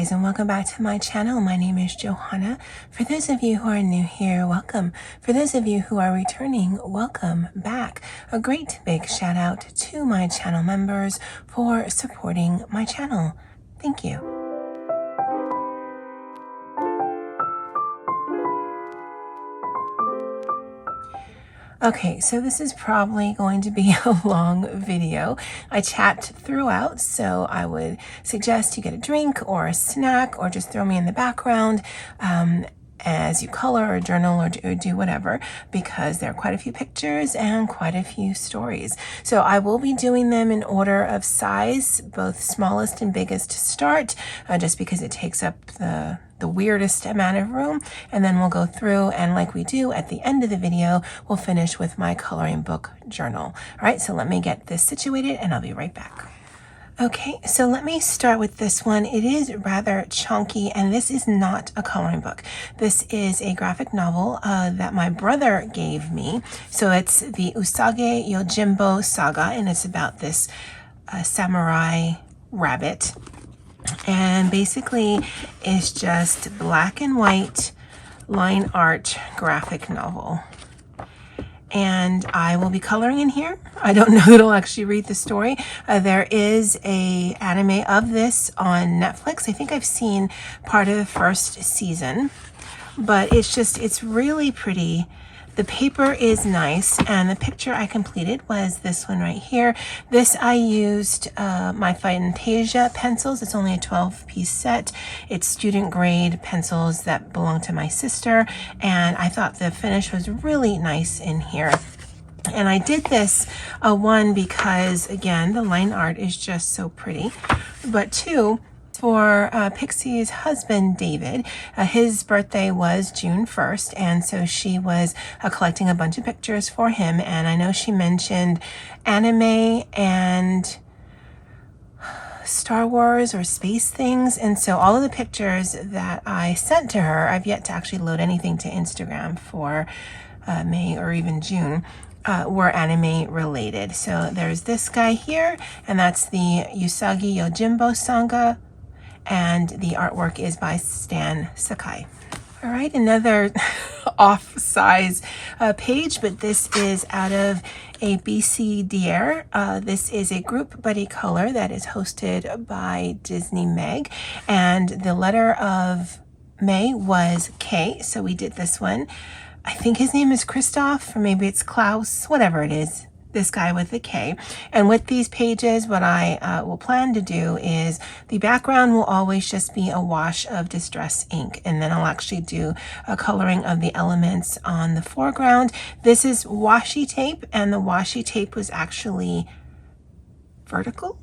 guys, and welcome back to my channel. My name is Johanna. For those of you who are new here, welcome. For those of you who are returning, welcome back. A great big shout out to my channel members for supporting my channel. Thank you. Okay, so this is probably going to be a long video. I chat throughout, so I would suggest you get a drink or a snack or just throw me in the background as you color or journal or do whatever, because there are quite a few pictures and quite a few stories. So I will be doing them in order of size, both smallest and biggest to start, just because it takes up the weirdest amount of room, and then we'll go through, and like we do at the end of the video, we'll finish with my coloring book journal. All right, so let me get this situated and I'll be right back. Okay, so let me start with this one. It is rather chunky, and this is not a coloring book. This is a graphic novel that my brother gave me. So it's the Usagi Yojimbo saga, and it's about this samurai rabbit. And basically it's just black and white line art graphic novel. And I will be coloring in here. I don't know that I'll actually read the story. There is a anime of this on Netflix. I think I've seen part of the first season, but it's really pretty. The paper is nice, and the picture I completed was this one right here. This I used my Fantasia pencils. It's only a 12-piece set. It's student grade pencils that belong to my sister, and I thought the finish was really nice in here. And I did this one because, again, the line art is just so pretty, but two, for Pixie's husband, David. His birthday was June 1st, and so she was collecting a bunch of pictures for him, and I know she mentioned anime and Star Wars or space things, and so all of the pictures that I sent to her, I've yet to actually load anything to Instagram for May or even June, were anime related. So there's this guy here, and that's the Usagi Yojimbo saga, and the artwork is by Stan Sakai. All right, another off-size page, but this is out of a BCDR. This is a group buddy color that is hosted by Disney Meg, and the letter of May was K, so we did this one. I think his name is Christoph, or maybe it's Klaus, whatever it is. This guy with the K. And with these pages, what I will plan to do is the background will always just be a wash of distress ink, and then I'll actually do a coloring of the elements on the foreground. This is washi tape, and the washi tape was actually vertical.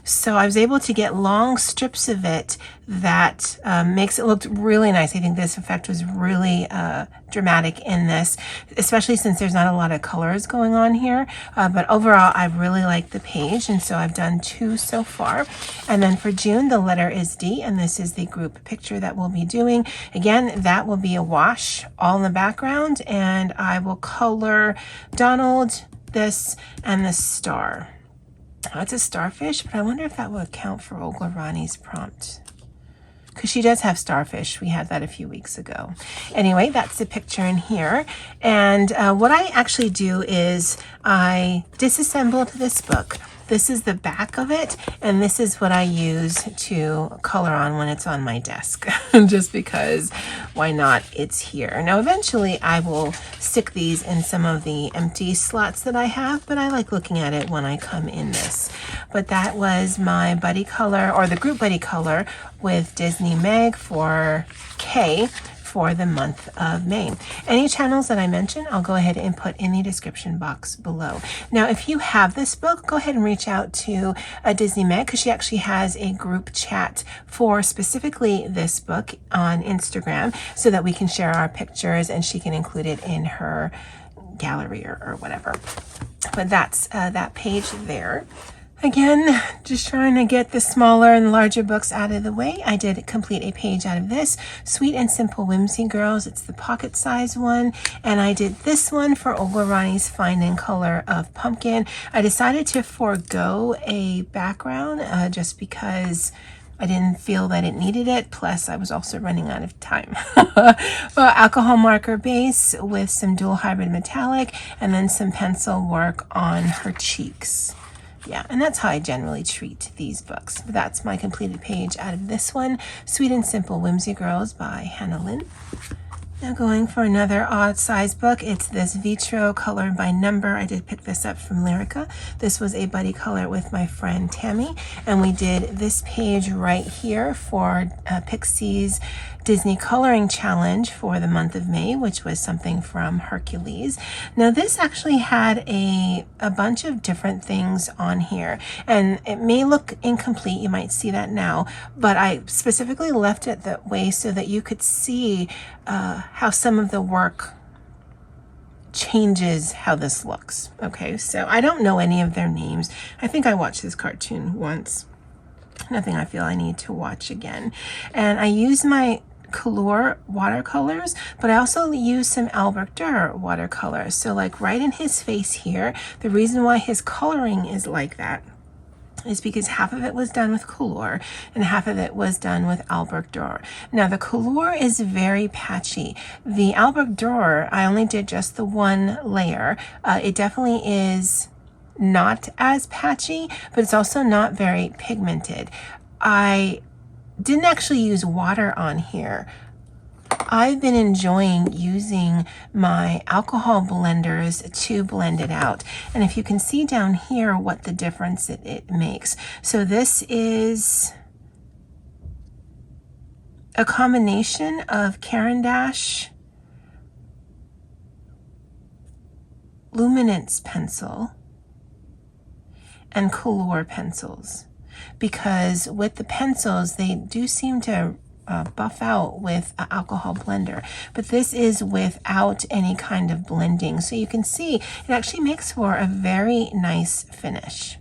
So I was able to get long strips of it that makes it look really nice. I think this effect was really dramatic in this, especially since there's not a lot of colors going on here. But overall, I really like the page, and so I've done 2 so far. And then for June, the letter is D, and this is the group picture that we'll be doing. Again, that will be a wash all in the background, and I will color Donald, this, and the star. Oh, it's a starfish, but I wonder if that would count for Olga Rani's prompt, because she does have starfish. We had that a few weeks ago. Anyway, that's the picture in here. And what I actually do is I disassembled this book. This is the back of it, and this is what I use to color on when it's on my desk, just because why not? It's here. Now, eventually I will stick these in some of the empty slots that I have, but I like looking at it when I come in this. But that was my buddy color, or the group buddy color, with Disney Meg for K for the month of May. Any channels that I mention, I'll go ahead and put in the description box below. Now, if you have this book, go ahead and reach out to Disney Meg, because she actually has a group chat for specifically this book on Instagram, so that we can share our pictures and she can include it in her gallery or whatever. But that's that page there. Again, just trying to get the smaller and larger books out of the way. I did complete a page out of this, Sweet and Simple Whimsy Girls. It's the pocket size one. And I did this one for Olga Rani's Find and Color of Pumpkin. I decided to forego a background just because I didn't feel that it needed it, plus I was also running out of time. Alcohol marker base with some dual hybrid metallic, and then some pencil work on her cheeks. Yeah, and that's how I generally treat these books. But that's my completed page out of this one, Sweet and Simple Whimsy Girls by Hannah Lynn. Now going for another odd size book, it's this Vitro Color by Number. I did pick this up from Lyrica. This was a buddy color with my friend Tammy, and we did this page right here for Pixie's Disney Coloring Challenge for the month of May, which was something from Hercules. Now this actually had a bunch of different things on here, and it may look incomplete, you might see that now, but I specifically left it that way so that you could see how some of the work changes how this looks. Okay, so I don't know any of their names. I think I watched this cartoon once. Nothing I feel I need to watch again. And I use my Color watercolors, but I also use some Albrecht Dürer watercolors. So like right in his face here, the reason why his coloring is like that is because half of it was done with Color and half of it was done with Albrecht Dürer. Now the Color is very patchy. The Albrecht Dürer, I only did just the one layer. It definitely is not as patchy, but it's also not very pigmented. I didn't actually use water on here. I've been enjoying using my alcohol blenders to blend it out. And if you can see down here what the difference it makes. So this is a combination of Caran d'Ache Luminance pencil and Color pencils. Because with the pencils, they do seem to buff out with an alcohol blender, but this is without any kind of blending. So you can see it actually makes for a very nice finish.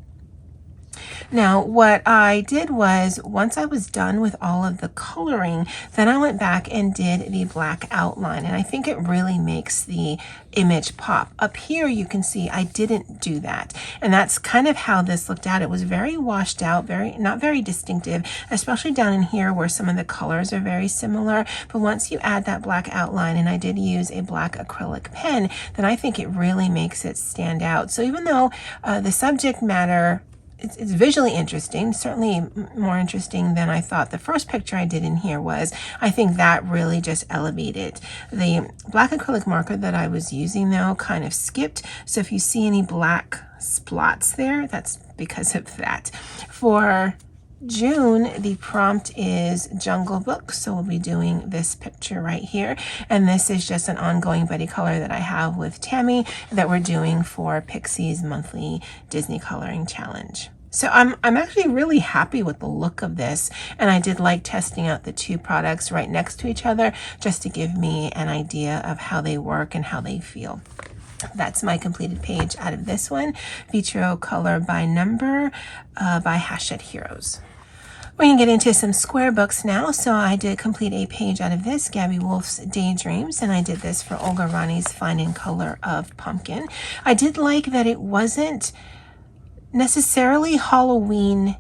Now, what I did was, once I was done with all of the coloring, then I went back and did the black outline, and I think it really makes the image pop. Up here, you can see I didn't do that, and that's kind of how this looked out. It was very washed out, not very distinctive, especially down in here where some of the colors are very similar. But once you add that black outline, and I did use a black acrylic pen, then I think it really makes it stand out. So even though the subject matter, it's visually interesting, certainly more interesting than I thought the first picture I did in here was, I think that really just elevated. The black acrylic marker that I was using though kind of skipped, so if you see any black splots there, that's because of that. For June, the prompt is Jungle Book, so we'll be doing this picture right here, and this is just an ongoing buddy color that I have with Tammy that we're doing for Pixie's monthly Disney Coloring Challenge. So I'm actually really happy with the look of this, and I did like testing out the two products right next to each other just to give me an idea of how they work and how they feel. That's my completed page out of this one, Vitro Color by Number by Hachette Heroes. We're going to get into some square books now. So I did complete a page out of this, Gabby Wolf's Daydreams, and I did this for Olga Rani's Fine in Color of Pumpkin. I did like that it wasn't necessarily Halloween-ish,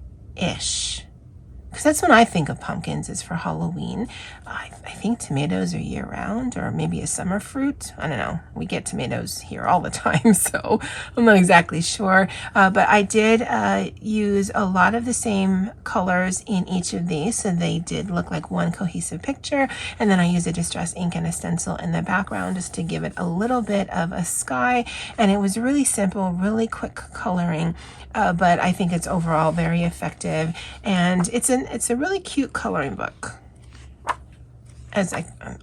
because that's when I think of pumpkins, is for Halloween. I think tomatoes are year-round, or maybe a summer fruit. I don't know. We get tomatoes here all the time, so I'm not exactly sure. But I did use a lot of the same colors in each of these, so they did look like one cohesive picture. And then I used a distress ink and a stencil in the background just to give it a little bit of a sky. And it was really simple, really quick coloring. But I think it's overall very effective, and it's a really cute coloring book, as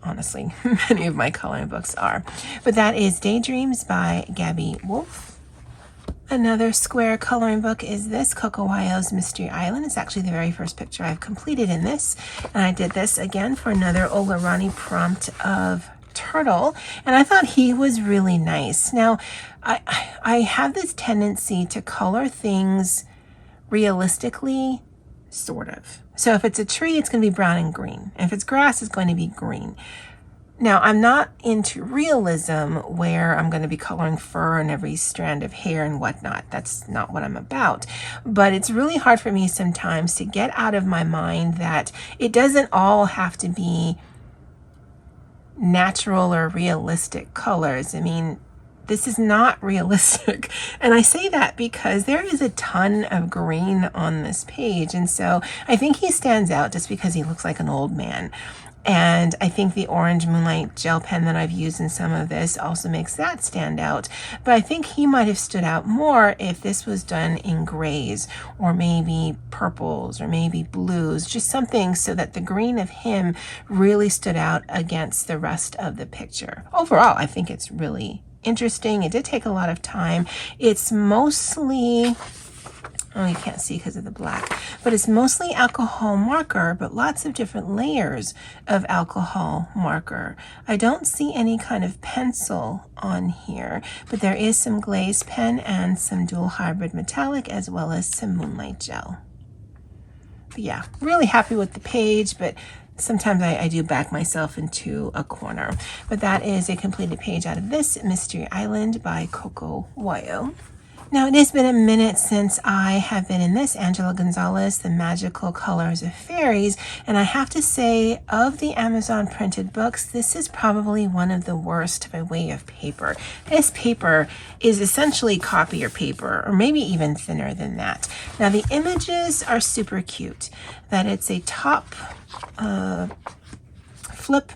honestly many of my coloring books are. But that is Daydreams by Gabby Wolf. Another square coloring book is this, Coco Wyo's Mystery Island. It's actually the very first picture I've completed in this, and I did this again for another Olga Rani prompt of Turtle, and I thought he was really nice. Now, I have this tendency to color things realistically, sort of. So if it's a tree, it's going to be brown and green. If it's grass, it's going to be green. Now, I'm not into realism where I'm going to be coloring fur and every strand of hair and whatnot. That's not what I'm about. But it's really hard for me sometimes to get out of my mind that it doesn't all have to be natural or realistic colors. I mean, this is not realistic. And I say that because there is a ton of green on this page. And so I think he stands out just because he looks like an old man. And I think the orange Moonlight gel pen that I've used in some of this also makes that stand out. But I think he might have stood out more if this was done in grays or maybe purples or maybe blues, just something so that the green of him really stood out against the rest of the picture. Overall, I think it's really interesting. It did take a lot of time. It's mostly, oh, you can't see because of the black, but it's mostly alcohol marker, but lots of different layers of alcohol marker. I don't see any kind of pencil on here, but there is some glaze pen and some dual hybrid metallic, as well as some Moonlight gel. But yeah, really happy with the page, but sometimes I do back myself into a corner. But that is a completed page out of this Mystery Island by Coco Wayo. Now, it has been a minute since I have been in this Angela Gonzalez, The Magical Colors of Fairies, and I have to say, of the Amazon printed books, this is probably one of the worst by way of paper. This paper is essentially copier paper, or maybe even thinner than that. Now, the images are super cute. That it's a top flip.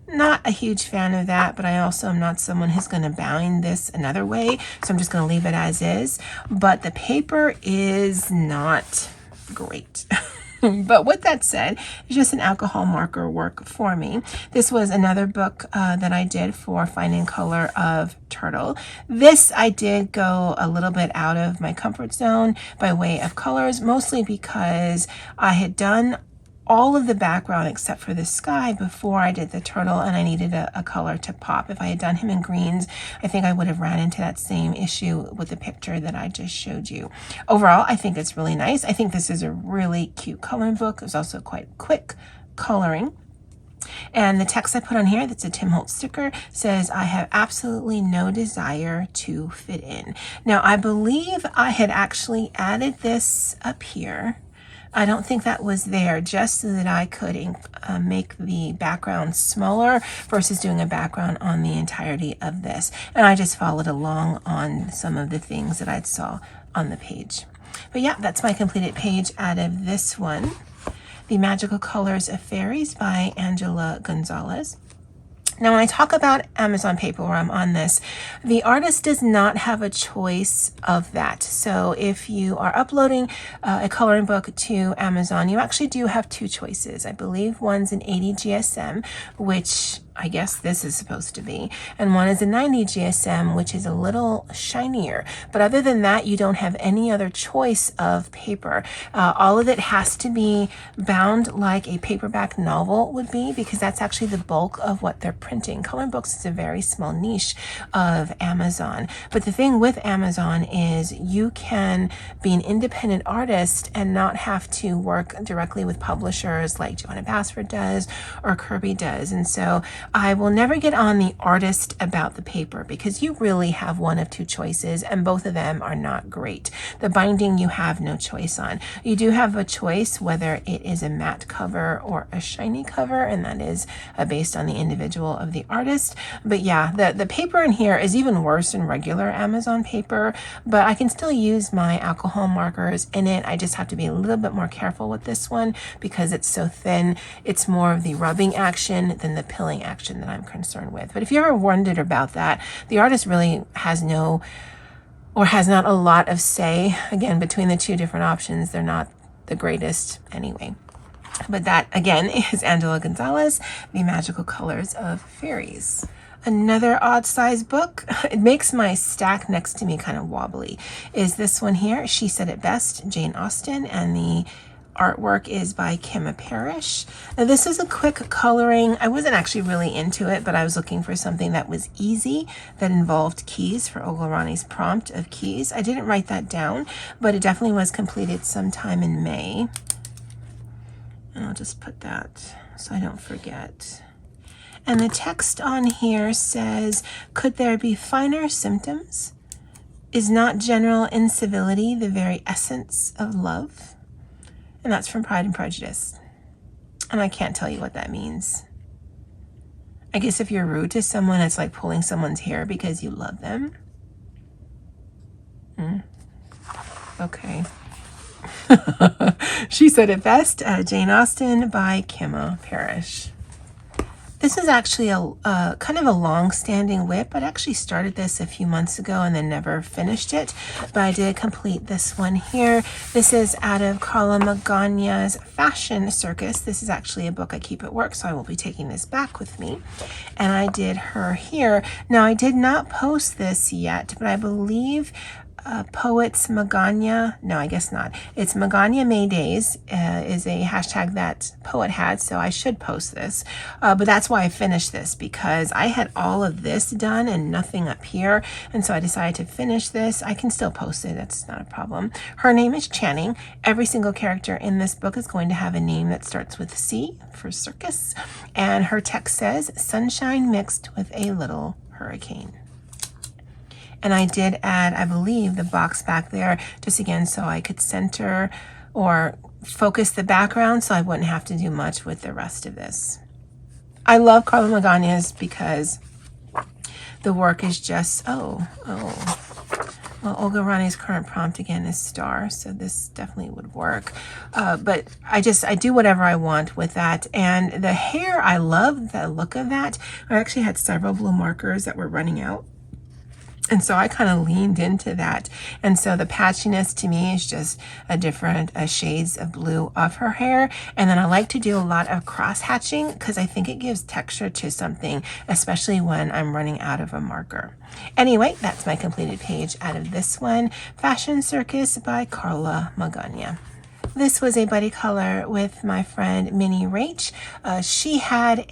Not a huge fan of that, but I also am not someone who's going to bind this another way, so I'm just going to leave it as is. But the paper is not great. But with that said, it's just an alcohol marker work for me. This was another book that I did for Finding Color of Turtle. This I did go a little bit out of my comfort zone by way of colors, mostly because I had done all of the background except for the sky before I did the turtle, and I needed a color to pop. If I had done him in greens, I think I would have ran into that same issue with the picture that I just showed you. Overall, I think it's really nice. I think this is a really cute coloring book. It's also quite quick coloring. And the text I put on here, that's a Tim Holtz sticker, says, "I have absolutely no desire to fit in." Now, I believe I had actually added this up here. I don't think that was there, just so that I could make the background smaller versus doing a background on the entirety of this. And I just followed along on some of the things that I saw on the page. But yeah, that's my completed page out of this one, The Magical Colors of Fairies by Angela Gonzalez. Now, when I talk about Amazon paper, where I'm on this, the artist does not have a choice of that. So if you are uploading a coloring book to Amazon, you actually do have two choices. I believe one's an 80 GSM, which I guess this is supposed to be, and one is a 90 GSM, which is a little shinier. But other than that, you don't have any other choice of paper. All of it has to be bound like a paperback novel would be, because that's actually the bulk of what they're printing. Coloring books is a very small niche of Amazon. But the thing with Amazon is you can be an independent artist and not have to work directly with publishers like Joanna Basford does or Kirby does. And so I will never get on the artist about the paper, because you really have one of two choices, and both of them are not great. The binding you have no choice on. You do have a choice whether it is a matte cover or a shiny cover, and that is based on the individual of the artist. But yeah, the paper in here is even worse than regular Amazon paper, but I can still use my alcohol markers in it. I just have to be a little bit more careful with this one because it's so thin. It's more of the rubbing action than the pilling action that I'm concerned with. But if you ever wondered about that, the artist really has not a lot of say. Again, between the two different options, they're not the greatest anyway. But that, again, is Angela Gonzalez, The Magical Colors of Fairies. Another odd size book, it makes my stack next to me kind of wobbly, is this one here, She Said It Best, Jane Austen, and the artwork is by Kimma Parrish. Now, this is a quick coloring. I wasn't actually really into it, but I was looking for something that was easy, that involved keys for Oglarani's prompt of keys. I didn't write that down, but it definitely was completed sometime in May. And I'll just put that so I don't forget. And the text on here says, could there be finer symptoms? Is not general incivility the very essence of love? And that's from Pride and Prejudice. And I can't tell you what that means. I guess if you're rude to someone, it's like pulling someone's hair because you love them. Okay. She said it best. Jane Austen by Kimma Parrish. This is actually a kind of a long-standing WIP. I'd actually started this a few months ago and then never finished it, but I did complete this one here. This is out of Carla Magana's Fashion Circus. This is actually a book I keep at work, so I will be taking this back with me. And I did her here. Now, I did not post this yet, but I believe Poets Magana, no, I guess not. It's Magana May Days is a hashtag that Poet had, so I should post this. But that's why I finished this, because I had all of this done and nothing up here. And so I decided to finish this. I can still post it. That's not a problem. Her name is Channing. Every single character in this book is going to have a name that starts with C for circus. And her text says, sunshine mixed with a little hurricane. And I did add, I believe, the box back there, just again, so I could center or focus the background so I wouldn't have to do much with the rest of this. I love Carla Magana's because the work is just, well, Olga Rani's current prompt again is star, so this definitely would work. But I do whatever I want with that. And the hair, I love the look of that. I actually had several blue markers that were running out. And so I kind of leaned into that. And so the patchiness to me is just a different shades of blue of her hair. And then I like to do a lot of cross hatching because I think it gives texture to something, especially when I'm running out of a marker. Anyway, that's my completed page out of this one, Fashion Circus by Carla Magana. This was a buddy color with my friend Minnie Rach. She had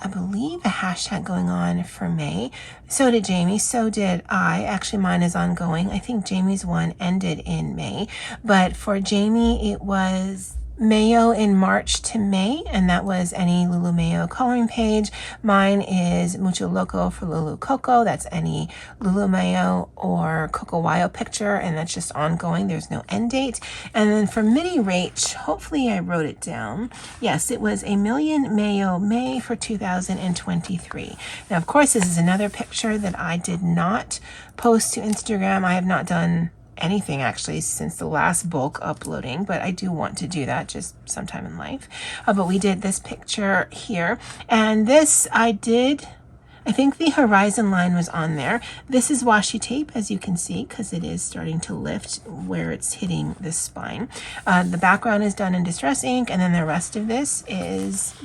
I believe a hashtag going on for May. So did Jamie. So did I. Actually, mine is ongoing. I think Jamie's one ended in May. But for Jamie, it was Mayo in March to May, and that was any Lulu Mayo coloring page. Mine is Mucho Loco for Lulu Coco. That's any Lulu Mayo or Coco Wayo picture, and that's just ongoing. There's no end date. And then for Minnie Rach, hopefully I wrote it down. Yes, it was a Million Mayo May for 2023. Now, of course, this is another picture that I did not post to Instagram. I have not done anything actually since the last bulk uploading, but I do want to do that just sometime in life. But we did this picture here, and this I think the horizon line was on there. This is washi tape, as you can see, because it is starting to lift where it's hitting the spine. The background is done in Distress ink, and then the rest of this is,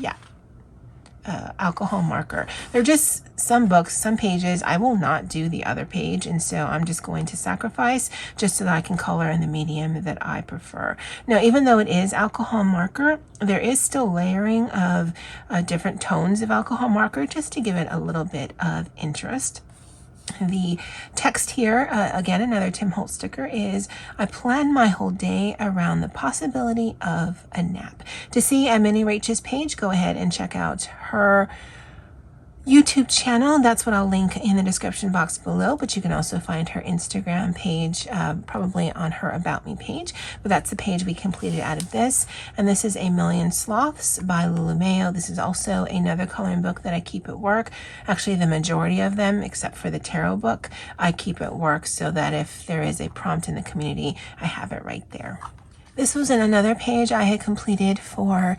alcohol marker. They're just some books, some pages. I will not do the other page, and so I'm just going to sacrifice just so that I can color in the medium that I prefer. Now, even though it is alcohol marker, there is still layering of different tones of alcohol marker just to give it a little bit of interest. The text here, again, another Tim Holtz sticker, is, I plan my whole day around the possibility of a nap. To see Minnie Rach's page, go ahead and check out her YouTube channel. That's what I'll link in the description box below, but you can also find her Instagram page, probably on her About Me page. But that's the page we completed out of this. And this is A Million Sloths by Lulu Mayo. This is also another coloring book that I keep at work. Actually, the majority of them, except for the tarot book, I keep at work so that if there is a prompt in the community, I have it right there. This was in another page I had completed for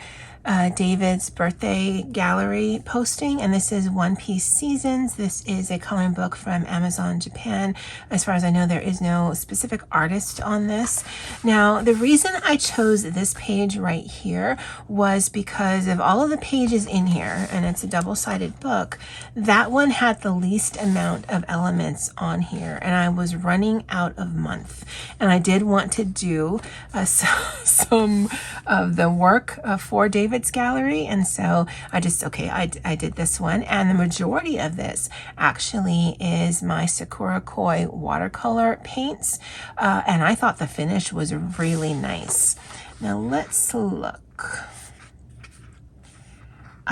David's birthday gallery posting, and this is One Piece Seasons. This is a coloring book from Amazon Japan. As far as I know, there is no specific artist on this. Now, the reason I chose this page right here was because of all of the pages in here, and it's a double-sided book, that one had the least amount of elements on here, and I was running out of month. And I did want to do some of the work for David's gallery, and so I did this one, and the majority of this actually is my Sakura Koi watercolor paints, and I thought the finish was really nice. Now let's look.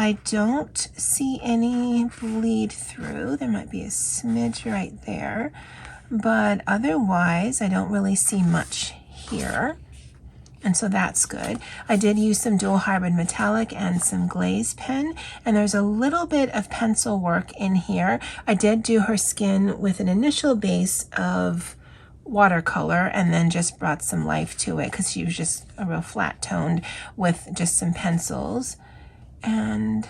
I don't see any bleed through. There might be a smidge right there, but otherwise I don't really see much here. And so that's good. I did use some dual hybrid metallic and some glaze pen, and there's a little bit of pencil work in here. I did do her skin with an initial base of watercolor and then just brought some life to it because she was just a real flat toned with just some pencils. And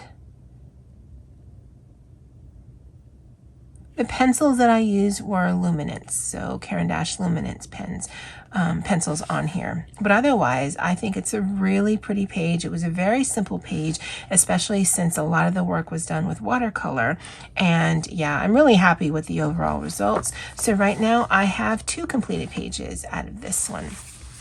the pencils that I used were Luminance, so Caran d'Ache Luminance pencils on here. But otherwise, I think it's a really pretty page. It was a very simple page, especially since a lot of the work was done with watercolor. And yeah, I'm really happy with the overall results. So right now I have 2 completed pages out of this one.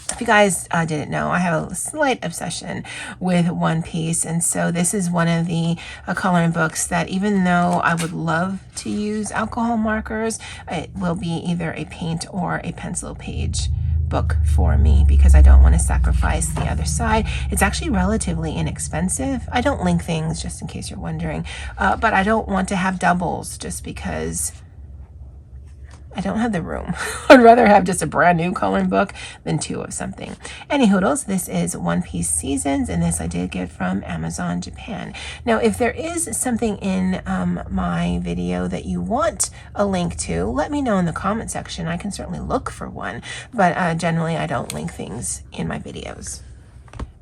If you guys didn't know, I have a slight obsession with One Piece, and so this is one of the coloring books that, even though I would love to use alcohol markers, it will be either a paint or a pencil page book for me because I don't want to sacrifice the other side. It's actually relatively inexpensive. I don't link things, just in case you're wondering, but I don't want to have doubles just because I don't have the room. I'd rather have just a brand new coloring book than 2 of something. Any hoodles, this is One Piece Seasons, and this I did get from Amazon Japan. Now, if there is something in my video that you want a link to, let me know in the comment section. I can certainly look for one, but generally I don't link things in my videos.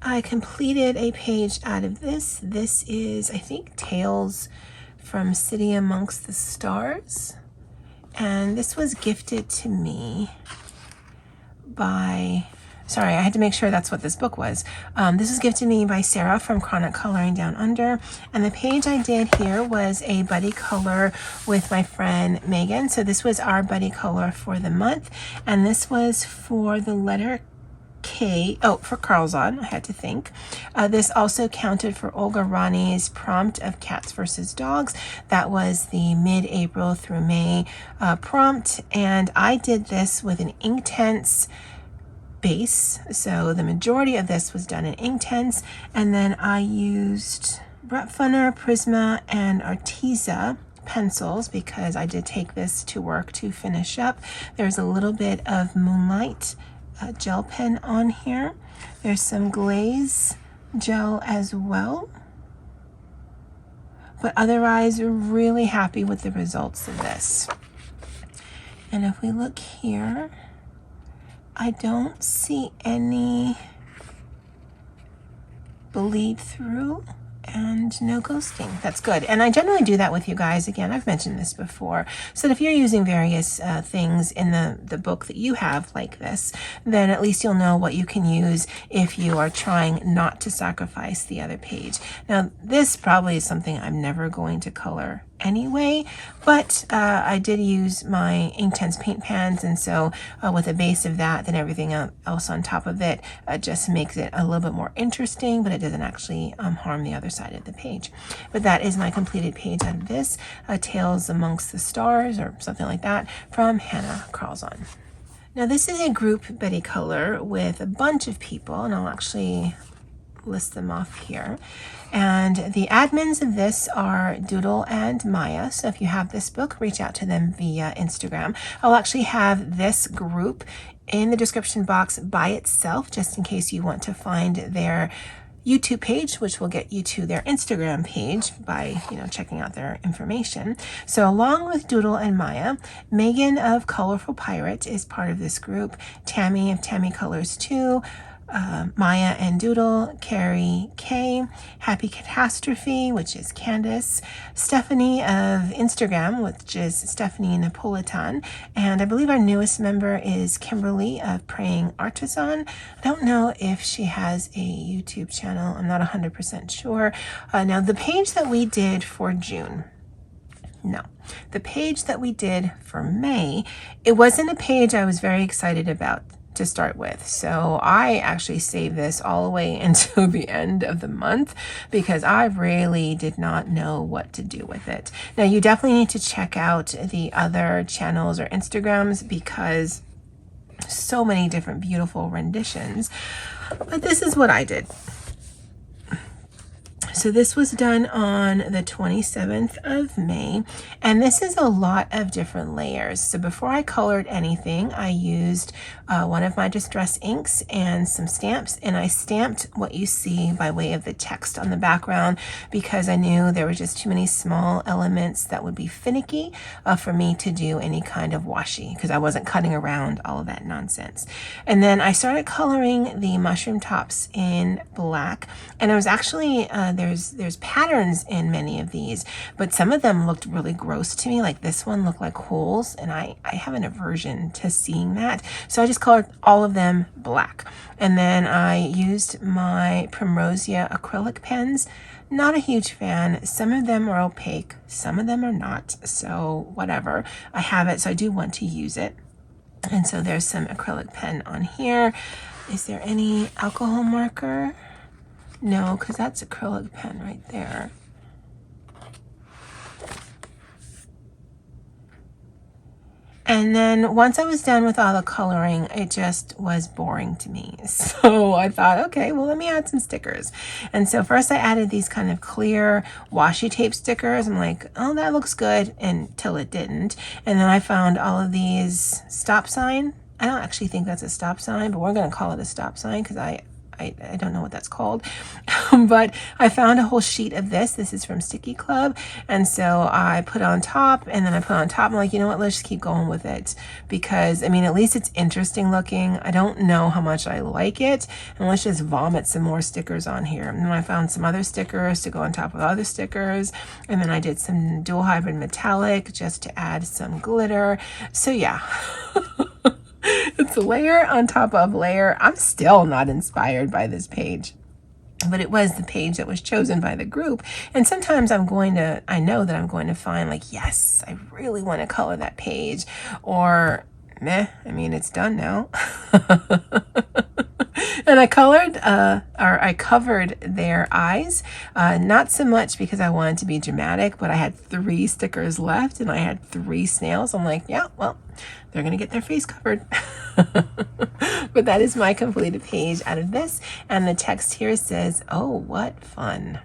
I completed a page out of this. This is, I think, Tales from City Amongst the Stars. And this was gifted to me by, sorry, I had to make sure that's what this book was. This was gifted to me by Sarah from Chronic Coloring Down Under. And the page I did here was a buddy color with my friend Megan. So this was our buddy color for the month. And this was for the letter K, for Carlson, I had to think. This also counted for Olga Rani's prompt of Cats versus Dogs. That was the mid-April through May prompt, and I did this with an Inktense base. So the majority of this was done in Inktense, and then I used Brett Funner, Prisma, and Arteza pencils because I did take this to work to finish up. There's a little bit of Moonlight gel pen on here. There's some glaze gel as well, but otherwise really happy with the results of this. And if we look here, I don't see any bleed through and no ghosting. That's good. And I generally do that with you guys. Again, I've mentioned this before. So if you're using various things in the book that you have like this, then at least you'll know what you can use if you are trying not to sacrifice the other page. Now, this probably is something I'm never going to color anyway, but I did use my Inktense paint pans, and so with a base of that, then everything else on top of it just makes it a little bit more interesting, but it doesn't actually harm the other side of the page. But that is my completed page out of this, Tales Amongst the Stars, or something like that, from Hannah Carlson. Now this is a group Betty color with a bunch of people, and I'll actually list them off here. And the admins of this are Doodle and Maia. So if you have this book, reach out to them via Instagram. I'll actually have this group in the description box by itself, just in case you want to find their YouTube page, which will get you to their Instagram page by, checking out their information. So along with Doodle and Maia, Megan of Colorful Pirate is part of this group. Tammy of Tammy Colors 2, Maia and Doodle, Carrie K, Happy Catastrophe, which is Candace, Stephanie of Instagram, which is Stephanie Napolitan, and I believe our newest member is Kimberly of Praying Artisan. I don't know if she has a YouTube channel. I'm not 100% sure. Now, the page that we did for June, no, the page that we did for May, it wasn't a page I was very excited about to start with. So I actually saved this all the way until the end of the month because I really did not know what to do with it. Now you definitely need to check out the other channels or Instagrams because so many different beautiful renditions, but this is what I did. So so this was done on the 27th of May, and this is a lot of different layers. So before I colored anything, I used one of my Distress inks and some stamps, and I stamped what you see by way of the text on the background because I knew there were just too many small elements that would be finicky for me to do any kind of washi because I wasn't cutting around all of that nonsense. And then I started coloring the mushroom tops in black, and I was actually there's patterns in many of these, but some of them looked really gross to me. Like this one looked like holes, and I have an aversion to seeing that. So I just colored all of them black. And then I used my Primrosia acrylic pens. Not a huge fan. Some of them are opaque, some of them are not. So whatever. I have it, so I do want to use it. And so there's some acrylic pen on here. Is there any alcohol marker? No, because that's acrylic pen right there. And then once I was done with all the coloring, it just was boring to me. So I thought, okay, well, let me add some stickers. And so first I added these kind of clear washi tape stickers. I'm like, oh, that looks good, until it didn't. And then I found all of these stop sign. I don't actually think that's a stop sign, but we're going to call it a stop sign because I don't know what that's called. But I found a whole sheet of this. This is from Sticky Club. And so I put on top, and then I put on top. I'm like, you know what, let's just keep going with it. Because, I mean, at least it's interesting looking. I don't know how much I like it. And let's just vomit some more stickers on here. And then I found some other stickers to go on top of other stickers. And then I did some dual hybrid metallic just to add some glitter. So yeah. It's layer on top of layer. I'm still not inspired by this page, but it was the page that was chosen by the group. And sometimes I know that I'm going to find like, yes, I really want to color that page, or meh, I mean, it's done now. And I covered their eyes, not so much because I wanted to be dramatic, but I had 3 stickers left and I had 3 snails. I'm like, yeah, well, they're going to get their face covered. But that is my completed page out of this. And the text here says, oh, what fun.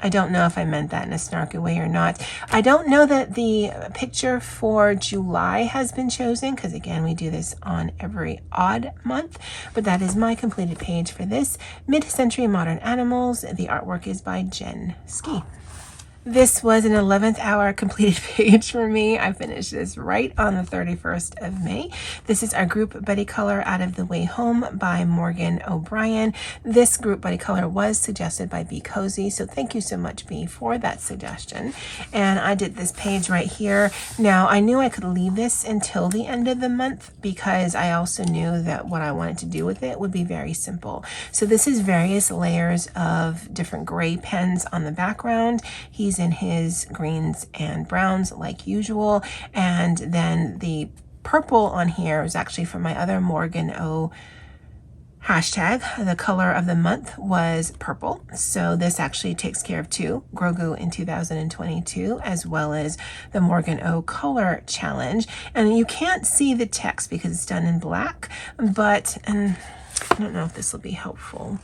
I don't know if I meant that in a snarky way or not. I don't know that the picture for July has been chosen because, again, we do this on every odd month. But that is my completed page for this Mid-Century Modern Animals. The artwork is by Jen Ski. This was an 11th hour completed page for me. I finished this right on the 31st of May. This is our group buddy color Out of the Way Home by Morgan O'Brien. This group buddy color was suggested by Be Cozy, so thank you so much, B, for that suggestion. And I did this page right here. Now, I knew I could leave this until the end of the month because I also knew that what I wanted to do with it would be very simple. So this is various layers of different gray pens on the background. He's in his greens and browns like usual, and then the purple on here is actually from my other Morgan O hashtag. The color of the month was purple, so this actually takes care of 2, Grogu in 2022, as well as the Morgan O color challenge. And you can't see the text because it's done in black, but I don't know if this will be helpful.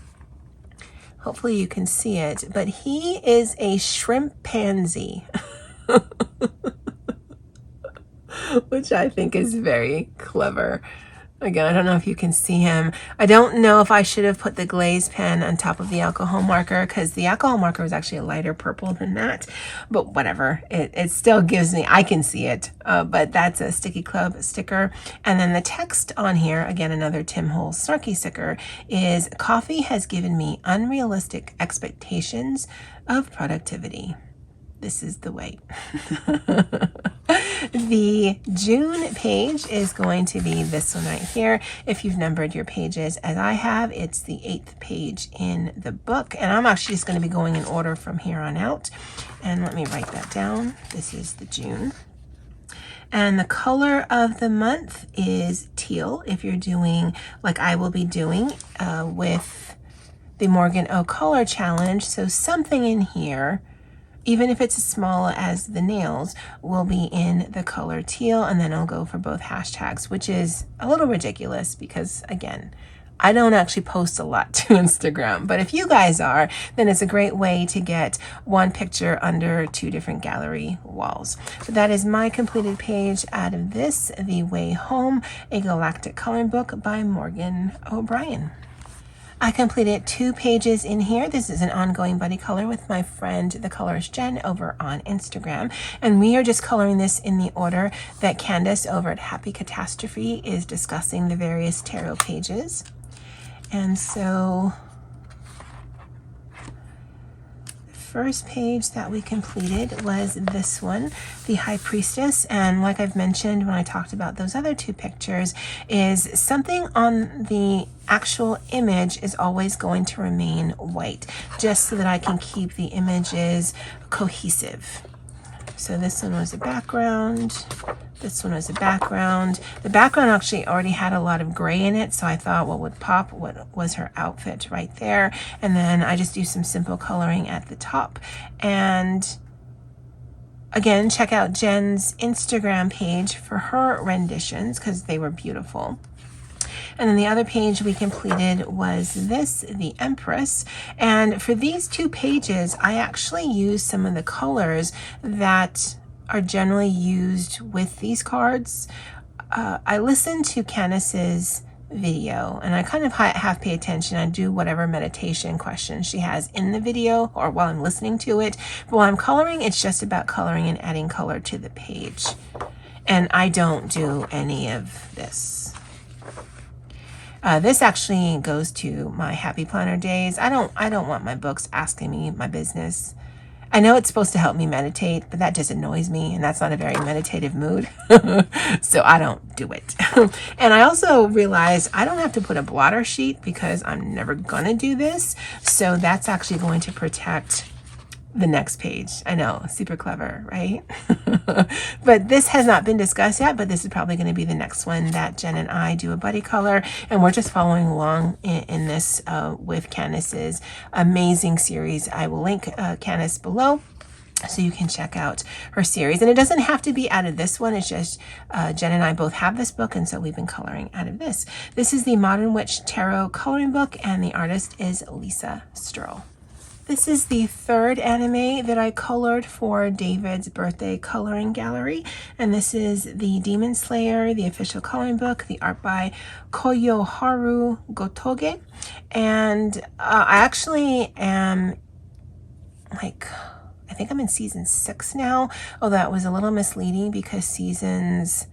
Hopefully you can see it, but he is a shrimp pansy, which I think is very clever. Again, I don't know if you can see him. I don't know if I should have put the glaze pen on top of the alcohol marker because the alcohol marker was actually a lighter purple than that, but whatever. It still gives me, I can see it, but that's a Sticky Club sticker. And then the text on here, again, another Tim Holtz snarky sticker, is coffee has given me unrealistic expectations of productivity. This is the way. The June page is going to be this one right here. If you've numbered your pages as I have, it's the 8th page in the book. And I'm actually just going to be going in order from here on out. And let me write that down. This is the June. And the color of the month is teal. If you're doing like I will be doing with the Morgan O color challenge. So something in here, even if it's as small as the nails, will be in the color teal, and then I'll go for both hashtags, which is a little ridiculous because, again, I don't actually post a lot to Instagram, but if you guys are, then it's a great way to get one picture under 2 different gallery walls. So that is my completed page out of this, The Way Home, a galactic coloring book by Morgan O'Brien. I completed 2 pages in here. This is an ongoing buddy color with my friend, the colorist Jen, over on Instagram. And we are just coloring this in the order that Candace over at Happy Catastrophe is discussing the various tarot pages. And so first page that we completed was this one, the High Priestess. And like I've mentioned when I talked about those other 2 pictures, is something on the actual image is always going to remain white, just so that I can keep the images cohesive. So this one was a background. This one was a background. The background actually already had a lot of gray in it, so I thought what would pop was her outfit right there. And then I just do some simple coloring at the top. And again, check out Jen's Instagram page for her renditions because they were beautiful. And then the other page we completed was this, the Empress. And for these 2 pages, I actually used some of the colors that are generally used with these cards. I listened to Candace's video and I kind of half pay attention. I do whatever meditation questions she has in the video or while I'm listening to it. But while I'm coloring, it's just about coloring and adding color to the page. And I don't do any of this. This actually goes to my happy planner days. I don't want my books asking me my business. I know it's supposed to help me meditate, but that just annoys me, and that's not a very meditative mood. So I don't do it. And I also realized I don't have to put a blotter sheet because I'm never gonna do this. So that's actually going to protect the next page. I know, super clever, right? But this has not been discussed yet, but this is probably going to be the next one that Jen and I do a buddy color, and we're just following along in this with Candace's amazing series. I will link Candace below so you can check out her series. And it doesn't have to be out of this one. It's just Jen and I both have this book, and so we've been coloring out of this. This is the Modern Witch Tarot coloring book, and the artist is Lisa Stroll. This is the 3rd anime that I colored for David's birthday coloring gallery. And this is the Demon Slayer, the official coloring book, the art by Koyoharu Gotoge. And I actually am I think I'm in season 6 now, although that was a little misleading because seasons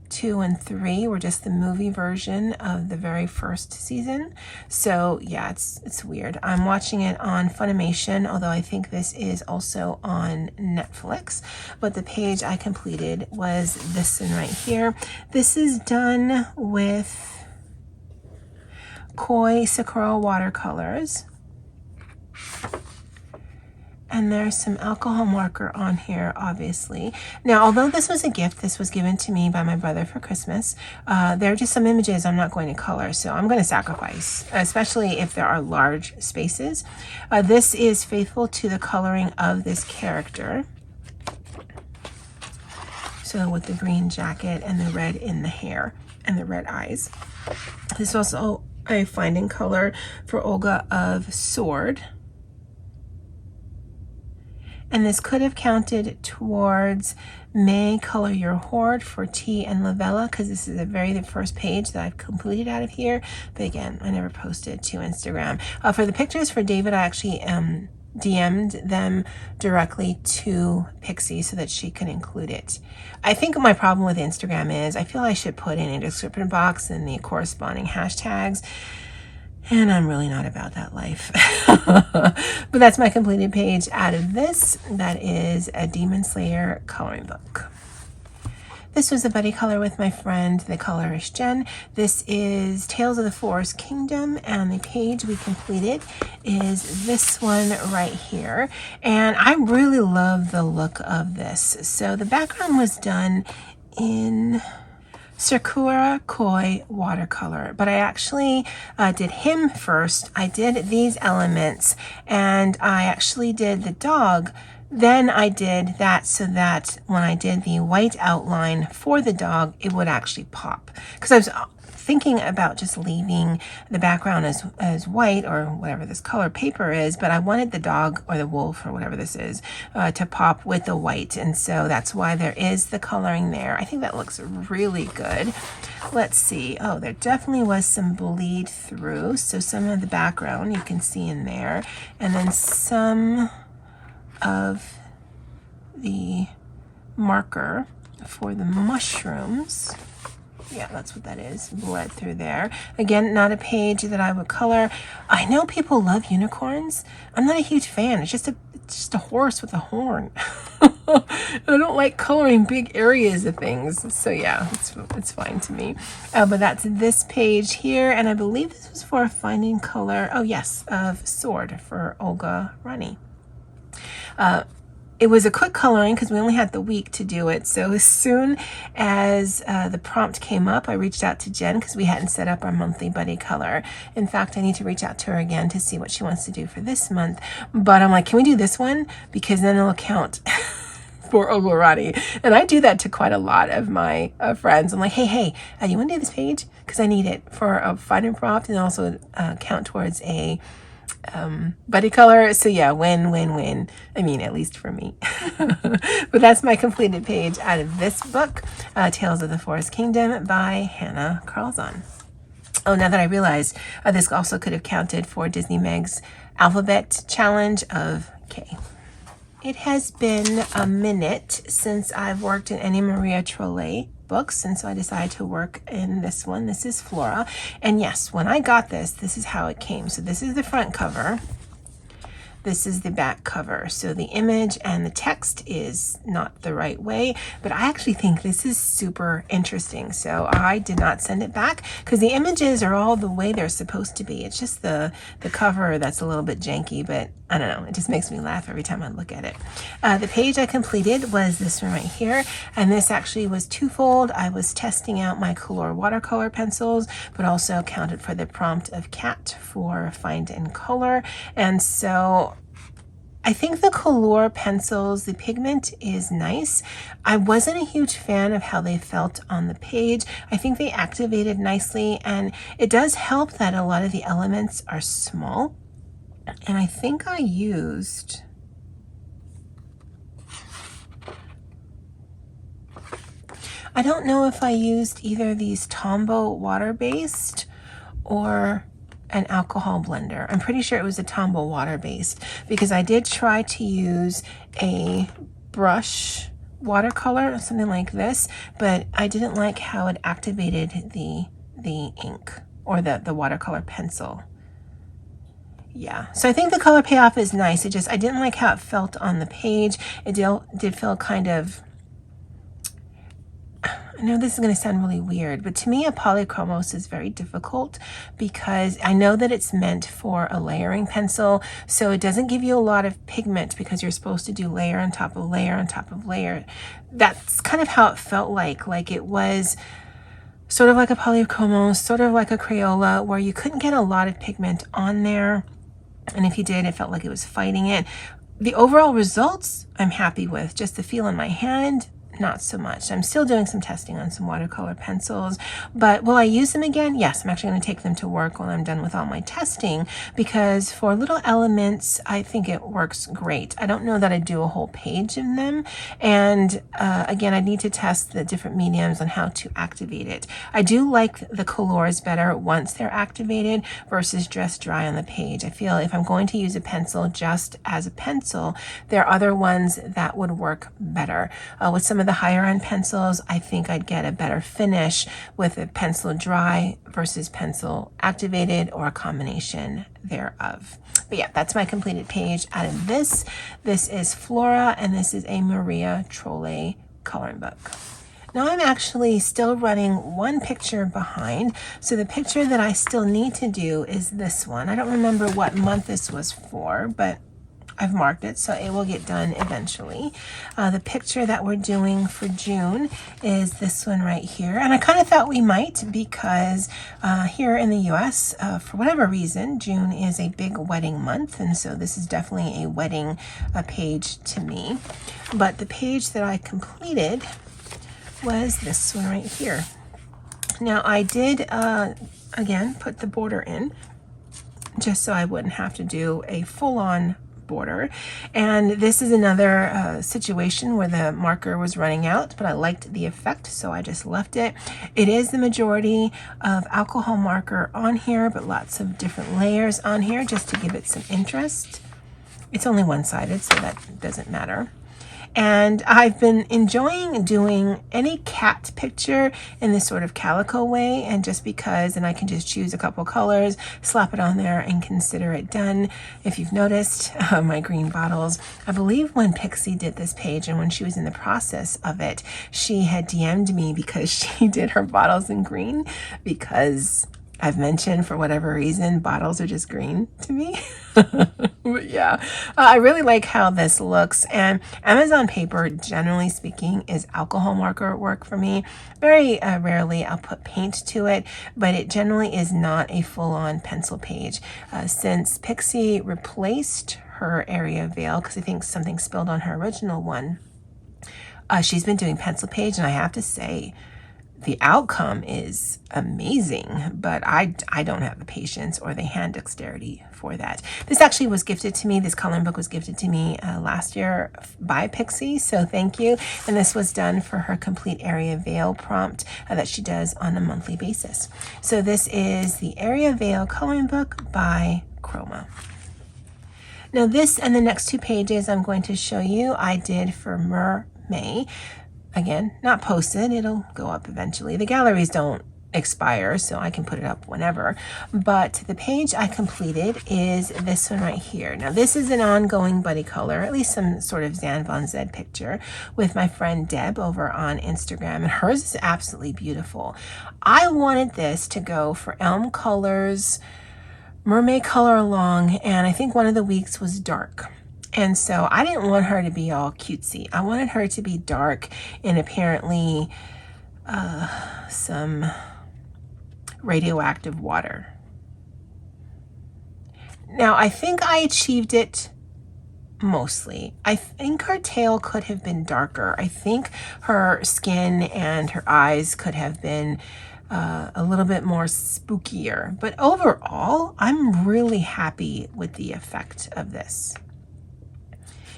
2 and 3 were just the movie version of the very first season. So yeah, it's weird. I'm watching it on Funimation, although I think this is also on Netflix. But the page I completed was this one right here. This is done with Koi Sakura watercolors. And there's some alcohol marker on here, obviously. Now, although this was a gift, this was given to me by my brother for Christmas, there are just some images I'm not going to color, so I'm going to sacrifice, especially if there are large spaces. This is faithful to the coloring of this character. So with the green jacket and the red in the hair and the red eyes. This is also a finding color for Olga of Sword. And this could have counted towards May Color Your Hoard for T and Lavella, because this is the first page that I've completed out of here. But again, I never posted to Instagram. For the pictures for David, I actually DM'd them directly to Pixie so that she can include it. I think my problem with Instagram is I feel I should put in a description box and the corresponding hashtags. And I'm really not about that life. But that's my completed page out of this. That is a Demon Slayer coloring book. This was a buddy color with my friend, the colorist Jen. This is Tales of the Forest Kingdom, and the page we completed is this one right here. And I really love the look of this. So the background was done in Sakura Koi watercolor, but I actually did him first. I did these elements, and I actually did the dog. Then I did that so that when I did the white outline for the dog, it would actually pop. Because I was thinking about just leaving the background as white or whatever this color paper is, but I wanted the dog or the wolf or whatever this is to pop with the white. And so that's why there is the coloring there. I think that looks really good. Let's see. Oh, there definitely was some bleed through. So some of the background you can see in there. And then some of the marker for the mushrooms. Yeah, that's what that is, bled through there. Again, not a page that I would color. I know people love unicorns. I'm not a huge fan. It's just a horse with a horn. I don't like coloring big areas of things. So yeah, it's fine to me. But that's this page here. And I believe this was for finding color. Oh yes, of Sword for Olga Rani. It was a quick coloring because we only had the week to do it. So as soon as the prompt came up, I reached out to Jen because we hadn't set up our monthly buddy color. In fact, I need to reach out to her again to see what she wants to do for this month. But I'm like, can we do this one? Because then it'll count for Olga Rani. And I do that to quite a lot of my friends. I'm like, hey, you want to do this page? Because I need it for a find prompt and also count towards a buddy color. So yeah, win. I mean, at least for me. But that's my completed page out of this book, Tales of the Forest Kingdom by Hannah Carlzon. Oh, now that I realized, this also could have counted for Disney Meg's alphabet challenge of K. It has been a minute since I've worked in any Maria Trolle books, and so I decided to work in this one. This is Flora, and yes, when I got this is how it came. So this is the front cover. This is the back cover. So the image and the text is not the right way, but I actually think this is super interesting. So I did not send it back because the images are all the way they're supposed to be. It's just the cover that's a little bit janky, but I don't know. It just makes me laugh every time I look at it. The page I completed was this one right here. And this actually was twofold. I was testing out my Color watercolor pencils, but also counted for the prompt of cat for find and color. And so I think the Color pencils, the pigment is nice. I wasn't a huge fan of how they felt on the page. I think they activated nicely, and it does help that a lot of the elements are small. And I think I used, I don't know if I used either these Tombow water-based or an alcohol blender. I'm pretty sure it was a Tombow water-based because I did try to use a brush watercolor, something like this, but I didn't like how it activated the ink or the watercolor pencil. Yeah, so I think the color payoff is nice. It just, I didn't like how it felt on the page. It did feel kind of, I know this is going to sound really weird, but to me a polychromos is very difficult because I know that it's meant for a layering pencil, so it doesn't give you a lot of pigment because you're supposed to do layer on top of layer on top of layer. That's kind of how it felt like it was sort of like a polychromos, sort of like a Crayola, where you couldn't get a lot of pigment on there, and if you did, it felt like it was fighting it. The overall results I'm happy with, just the feel in my hand, not so much. I'm still doing some testing on some watercolor pencils, but will I use them again? Yes, I'm actually going to take them to work when I'm done with all my testing because for little elements, I think it works great. I don't know that I'd do a whole page in them. And again, I need to test the different mediums on how to activate it. I do like the colors better once they're activated versus just dry on the page. I feel if I'm going to use a pencil just as a pencil, there are other ones that would work better. With some of the higher end pencils, I think I'd get a better finish with a pencil dry versus pencil activated or a combination thereof. But yeah, that's my completed page out of this. This is Flora, and this is a Maria Trolle coloring book. Now I'm actually still running one picture behind. So the picture that I still need to do is this one. I don't remember what month this was for, but I've marked it, so it will get done eventually. The picture that we're doing for June is this one right here. And I kind of thought we might because here in the US, for whatever reason, June is a big wedding month. And so this is definitely a wedding page to me. But the page that I completed was this one right here. Now I did, again, put the border in just so I wouldn't have to do a full-on border. And this is another situation where the marker was running out, but I liked the effect, so I just left it. It is the majority of alcohol marker on here, but lots of different layers on here just to give it some interest. It's only one-sided, so that doesn't matter. And I've been enjoying doing any cat picture in this sort of calico way, and just because, and I can just choose a couple colors, slap it on there, and consider it done. If you've noticed my green bottles, I believe when Pixie did this page and when she was in the process of it, she had DM'd me because she did her bottles in green, because I've mentioned, for whatever reason, bottles are just green to me. But yeah, I really like how this looks. And Amazon paper, generally speaking, is alcohol marker work for me. Very rarely I'll put paint to it, but it generally is not a full-on pencil page. Since Pixie replaced her area veil, because I think something spilled on her original one, she's been doing pencil page, and I have to say, the outcome is amazing, but I don't have the patience or the hand dexterity for that. This actually was gifted to me. This coloring book was gifted to me last year by Pixie, so thank you. And this was done for her complete area veil prompt that she does on a monthly basis. So this is the area veil coloring book by Chroma. Now this and the next 2 pages I'm going to show you I did for May. Again, not posted, it'll go up eventually. The galleries don't expire, so I can put it up whenever. But the page I completed is this one right here. Now this is an ongoing buddy color, at least some sort of Zan Von Zed picture with my friend Deb over on Instagram, and hers is absolutely beautiful. I wanted this to go for Elm Colors, Mermaid Color Along, and I think one of the weeks was dark. And so I didn't want her to be all cutesy. I wanted her to be dark and apparently some radioactive water. Now, I think I achieved it mostly. I think her tail could have been darker. I think her skin and her eyes could have been a little bit more spookier. But overall, I'm really happy with the effect of this.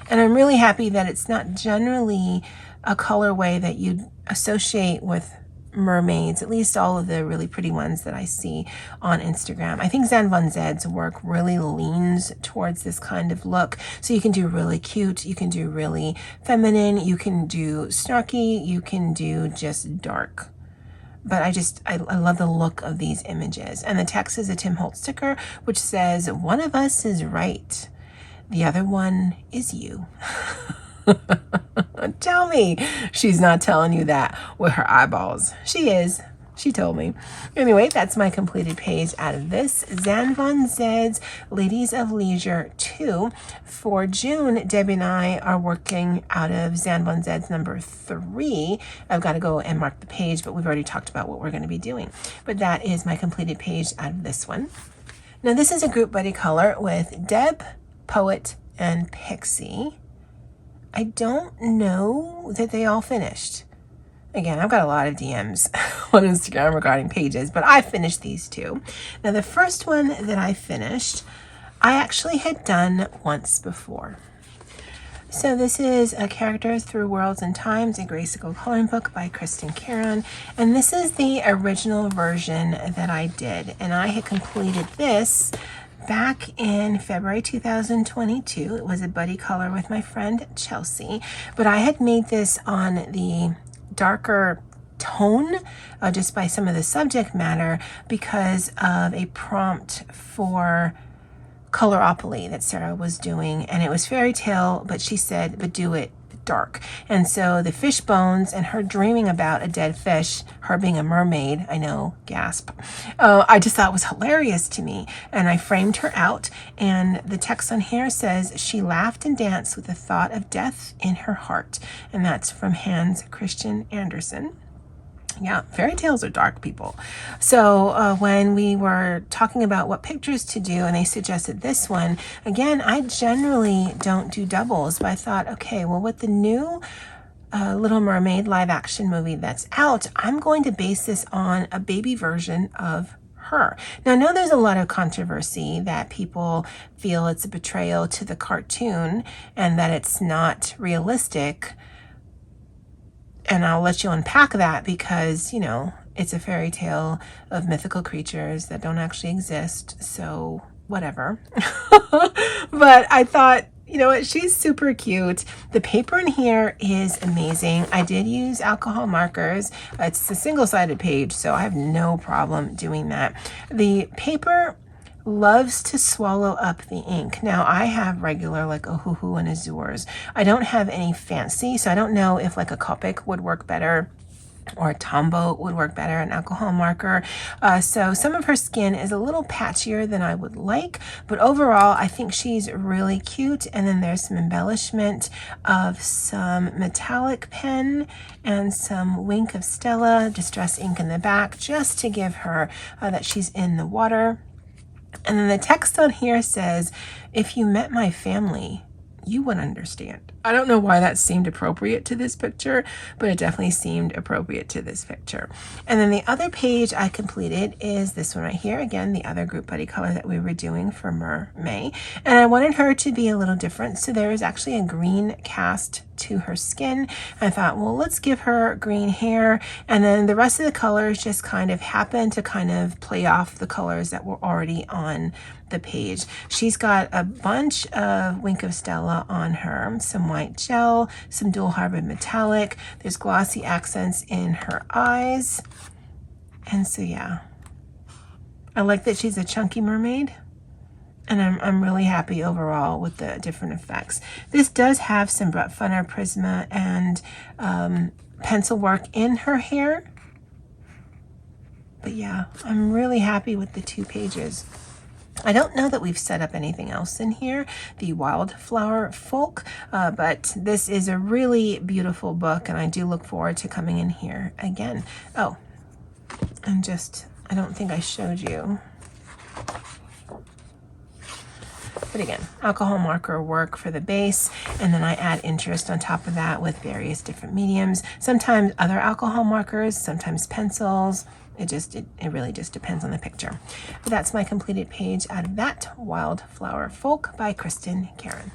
And I'm really happy that it's not generally a colorway that you'd associate with mermaids, at least all of the really pretty ones that I see on Instagram. I think Zan Von Zed's work really leans towards this kind of look. So you can do really cute, you can do really feminine, you can do snarky, you can do just dark. But I love the look of these images. And the text is a Tim Holtz sticker, which says, "One of us is right. The other one is you." Tell me she's not telling you that with her eyeballs. She is. She told me. Anyway, that's my completed page out of this. Zan Von Zed's Ladies of Leisure 2. For June, Debbie and I are working out of Zan Von Zed's number 3. I've got to go and mark the page, but we've already talked about what we're going to be doing. But that is my completed page out of this one. Now, this is a group buddy color with Deb, Poet, and Pixie. I don't know that they all finished. Again, I've got a lot of DMs on Instagram regarding pages, but I finished these 2. Now, the first one that I finished, I actually had done once before. So this is a Characters Through Worlds and Times, a Graysicle coloring book by Kristen Caron. And this is the original version that I did. And I had completed this back in February 2022. It was a buddy color with my friend Chelsea, but I had made this on the darker tone just by some of the subject matter because of a prompt for Coloropoly that Sarah was doing, and it was fairy tale, but she said, but do it dark. And so the fish bones and her dreaming about a dead fish, her being a mermaid, I know, gasp, I just thought was hilarious to me. And I framed her out, and the text on here says, "She laughed and danced with the thought of death in her heart." And that's from Hans Christian Andersen. Yeah, fairy tales are dark, people. So when we were talking about what pictures to do and they suggested this one, again, I generally don't do doubles, but I thought, okay, well, with the new Little Mermaid live action movie that's out, I'm going to base this on a baby version of her. Now, I know there's a lot of controversy that people feel it's a betrayal to the cartoon and that it's not realistic. And I'll let you unpack that because, you know, it's a fairy tale of mythical creatures that don't actually exist. So whatever. But I thought, you know what, she's super cute. The paper in here is amazing. I did use alcohol markers. It's a single-sided page, so I have no problem doing that. The paper loves to swallow up the ink. Now I have regular like Ohuhu and Azures. I don't have any fancy, so I don't know if like a Copic would work better or a Tombow would work better, an alcohol marker. So some of her skin is a little patchier than I would like, but overall I think she's really cute. And then there's some embellishment of some metallic pen and some Wink of Stella distress ink in the back, just to give her that she's in the water. And then the text on here says, "If you met my family, you would understand." I don't know why that seemed appropriate to this picture, but it definitely seemed appropriate to this picture. And then the other page I completed is this one right here. Again, the other group buddy color that we were doing for May. And I wanted her to be a little different. So there is actually a green cast to her skin. I thought, well, let's give her green hair. And then the rest of the colors just kind of happen to kind of play off the colors that were already on the page. She's got a bunch of Wink of Stella on her, some white gel, some dual harbor metallic. There's glossy accents in her eyes. And so, yeah, I like that she's a chunky mermaid. And I'm really happy overall with the different effects. This does have some Brett Funner Prisma and pencil work in her hair. But yeah, I'm really happy with the 2 pages. I don't know that we've set up anything else in here, the Wildflower Folk, but this is a really beautiful book, and I do look forward to coming in here again. Oh, and I don't think I showed you. But again, alcohol marker work for the base, and then I add interest on top of that with various different mediums. Sometimes other alcohol markers, sometimes pencils. It really just depends on the picture. But that's my completed page out of that Wildflower Folk by Kristen Karen.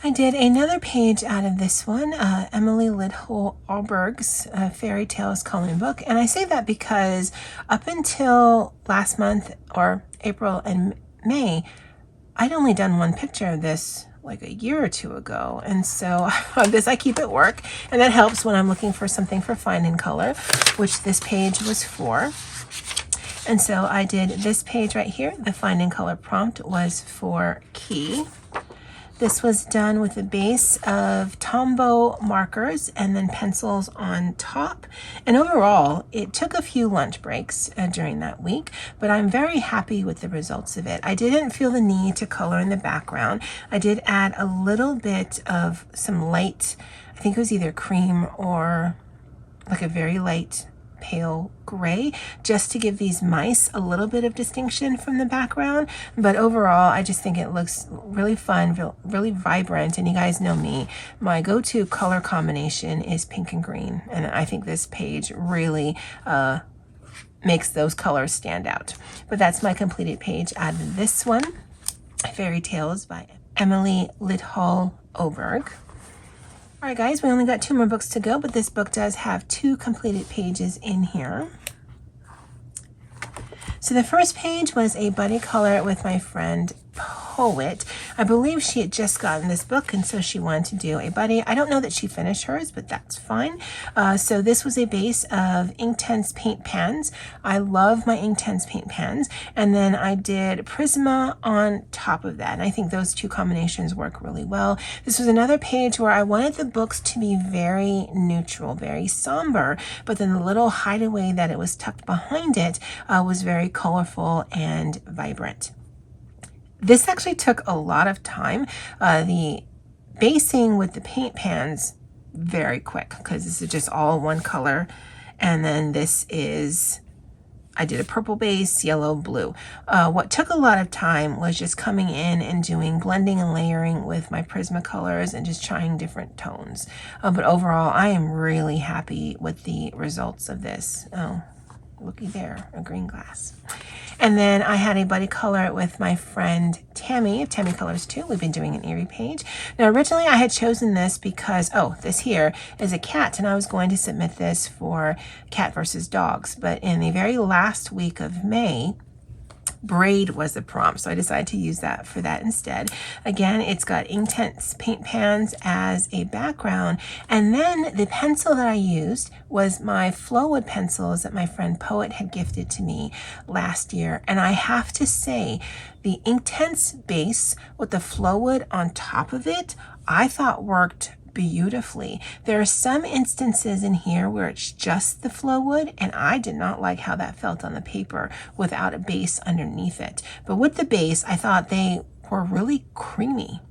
I did another page out of this one, Emily Lidhole Alberg's Fairy Tales Coloring Book. And I say that because up until last month, or April and May, I'd only done one picture of this like a year or 2 ago. And so this I keep at work, and that helps when I'm looking for something for Find in Color, which this page was for. And so I did this page right here. The Find in Color prompt was for Key. This was done with a base of Tombow markers and then pencils on top. And overall, it took a few lunch breaks during that week, but I'm very happy with the results of it. I didn't feel the need to color in the background. I did add a little bit of some light, I think it was either cream or like a very light pale gray, just to give these mice a little bit of distinction from the background. But overall, I just think it looks really fun, really vibrant. And you guys know me, my go-to color combination is pink and green. And I think this page really makes those colors stand out. But that's my completed page out of this one, Fairy Tales by Emily Lidhole Oberg. All right, guys, we only got 2 more books to go, but this book does have 2 completed pages in here. So the first page was a buddy color with my friend Poet. I believe she had just gotten this book, and so she wanted to do a buddy. I don't know that she finished hers, but that's fine. So this was a base of Inktense paint pans. I love my Inktense paint pans. And then I did Prisma on top of that. And I think those 2 combinations work really well. This was another page where I wanted the books to be very neutral, very somber, but then the little hideaway that it was tucked behind it was very colorful and vibrant. This actually took a lot of time. The basing with the paint pans, very quick, because this is just all one color. And then this is I did a purple base, yellow, blue. What took a lot of time was just coming in and doing blending and layering with my Prismacolors and just trying different tones. But overall, I am really happy with the results of this. Oh, looky there, a green glass. And then I had a buddy color it with my friend Tammy of Tammy Colors 2. We've been doing an Erie page. Now originally I had chosen this because, oh, this here is a cat, and I was going to submit this for cat versus dogs. But in the very last week of May, braid was the prompt, so I decided to use that for that instead. Again, it's got Inktense paint pans as a background, and then the pencil that I used was my Flowwood pencils that my friend Poet had gifted to me last year. And I have to say, the Inktense base with the Flowwood on top of it, I thought worked beautifully. There are some instances in here where it's just the Flowwood, and I did not like how that felt on the paper without a base underneath it. But with the base, I thought they were really creamy.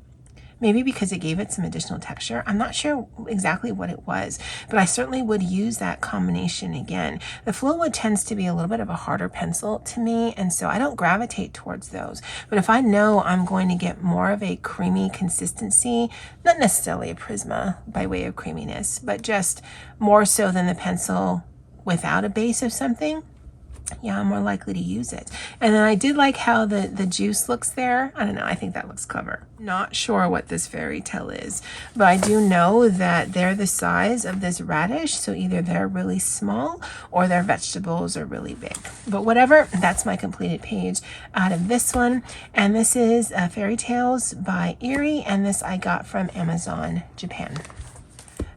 Maybe because it gave it some additional texture. I'm not sure exactly what it was, but I certainly would use that combination again. The Flowwood tends to be a little bit of a harder pencil to me, and so I don't gravitate towards those. But if I know I'm going to get more of a creamy consistency, not necessarily a Prisma by way of creaminess, but just more so than the pencil without a base of something, yeah, I'm more likely to use it. And then I did like how the juice looks there. I don't know, I think that looks clever. Not sure what this fairy tale is, but I do know that they're the size of this radish, so either they're really small or their vegetables are really big. But whatever, that's my completed page out of this one. And this is Fairy Tales by Erie, and this I got from Amazon Japan.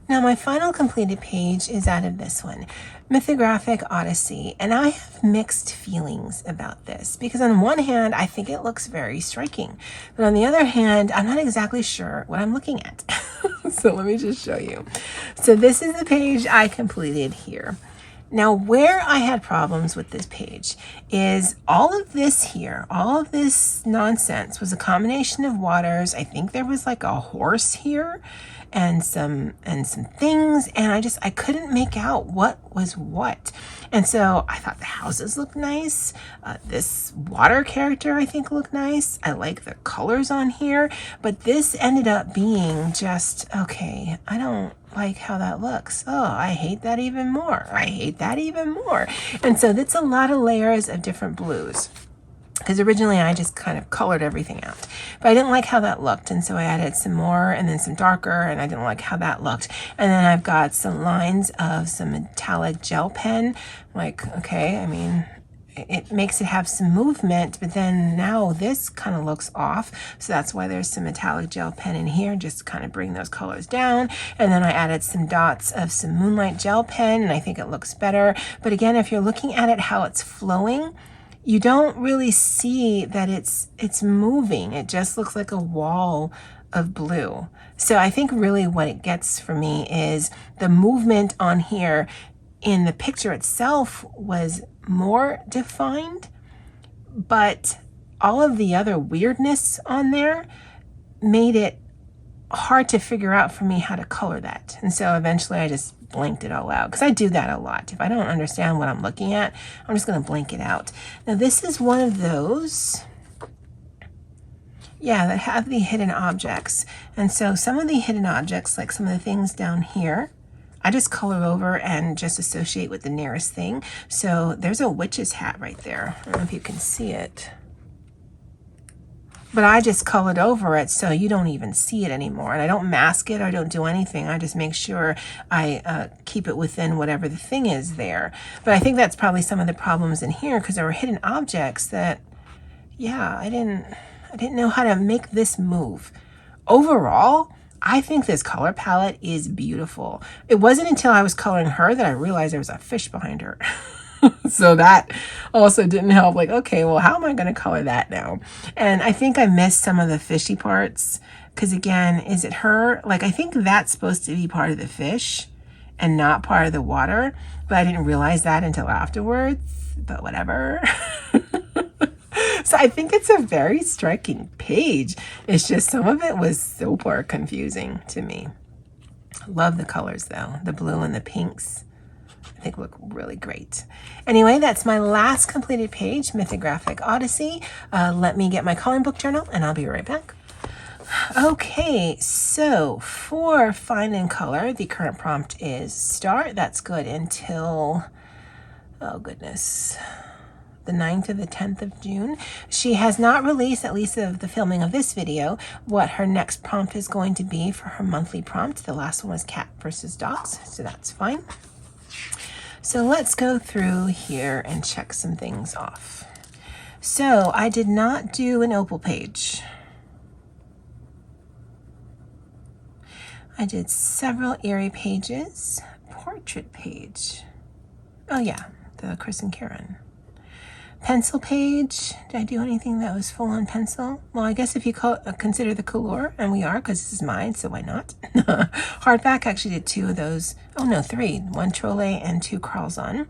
Now my final completed page is out of this one, Mythographic Odyssey, and I have mixed feelings about this because on one hand I think it looks very striking, but on the other hand I'm not exactly sure what I'm looking at. So let me just show you. So this is the page I completed here. Now where I had problems with this page is all of this here, all of this nonsense was a combination of waters. I think there was like a horse here and some things, and I couldn't make out what was what. And so I thought the houses looked nice. This water character I think looked nice. I like the colors on here, but this ended up being just, okay, I don't like how that looks. Oh, I hate that even more. I hate that even more. And so that's a lot of layers of different blues, because originally I just kind of colored everything out, but I didn't like how that looked, and so I added some more and then some darker, and I didn't like how that looked. And then I've got some lines of some metallic gel pen. Like, okay, I mean, it makes it have some movement, but then now this kind of looks off, so that's why there's some metallic gel pen in here, just to kind of bring those colors down. And then I added some dots of some Moonlight gel pen, and I think it looks better. But again, if you're looking at it how it's flowing, you don't really see that it's moving. It just looks like a wall of blue. So I think really what it gets for me is the movement on here in the picture itself was more defined, but all of the other weirdness on there made it hard to figure out for me how to color that. And so eventually I just blanked it all out, because I do that a lot. If I don't understand what I'm looking at, I'm just going to blank it out. Now this is one of those, yeah, that have the hidden objects. And so some of the hidden objects, like some of the things down here, I just color over and just associate with the nearest thing. So there's a witch's hat right there. I don't know if you can see it, but I just colored over it so you don't even see it anymore. And I don't mask it, I don't do anything. I just make sure I keep it within whatever the thing is there. But I think that's probably some of the problems in here, because there were hidden objects that, yeah, I didn't know how to make this move. Overall, I think this color palette is beautiful. It wasn't until I was coloring her that I realized there was a fish behind her. So that also didn't help. Like, okay, well, how am I going to color that now? And I think I missed some of the fishy parts, because again, is it her? Like, I think that's supposed to be part of the fish and not part of the water, but I didn't realize that until afterwards, but whatever. So I think it's a very striking page. It's just some of it was super confusing to me. Love the colors though, the blue and the pinks. I think look really great. Anyway, that's my last completed page, Mythographic Odyssey. Let me get my coloring book journal and I'll be right back. Okay, so for Find and Color, the current prompt is start. That's good until, oh goodness, the 9th or the 10th of June. She has not released, at least of the filming of this video, what her next prompt is going to be for her monthly prompt. The last one was cat versus dogs, so that's fine. So let's go through here and check some things off. So I did not do an opal page. I did several eerie pages, portrait page. Oh yeah, the Chris and Karen. Pencil page, did I do anything that was full on pencil? Well, I guess if you consider the color, and we are, because this is mine, so why not? Hardback, actually did 2 of those. Oh no, 3. 1 Trolle and 2 Carlson.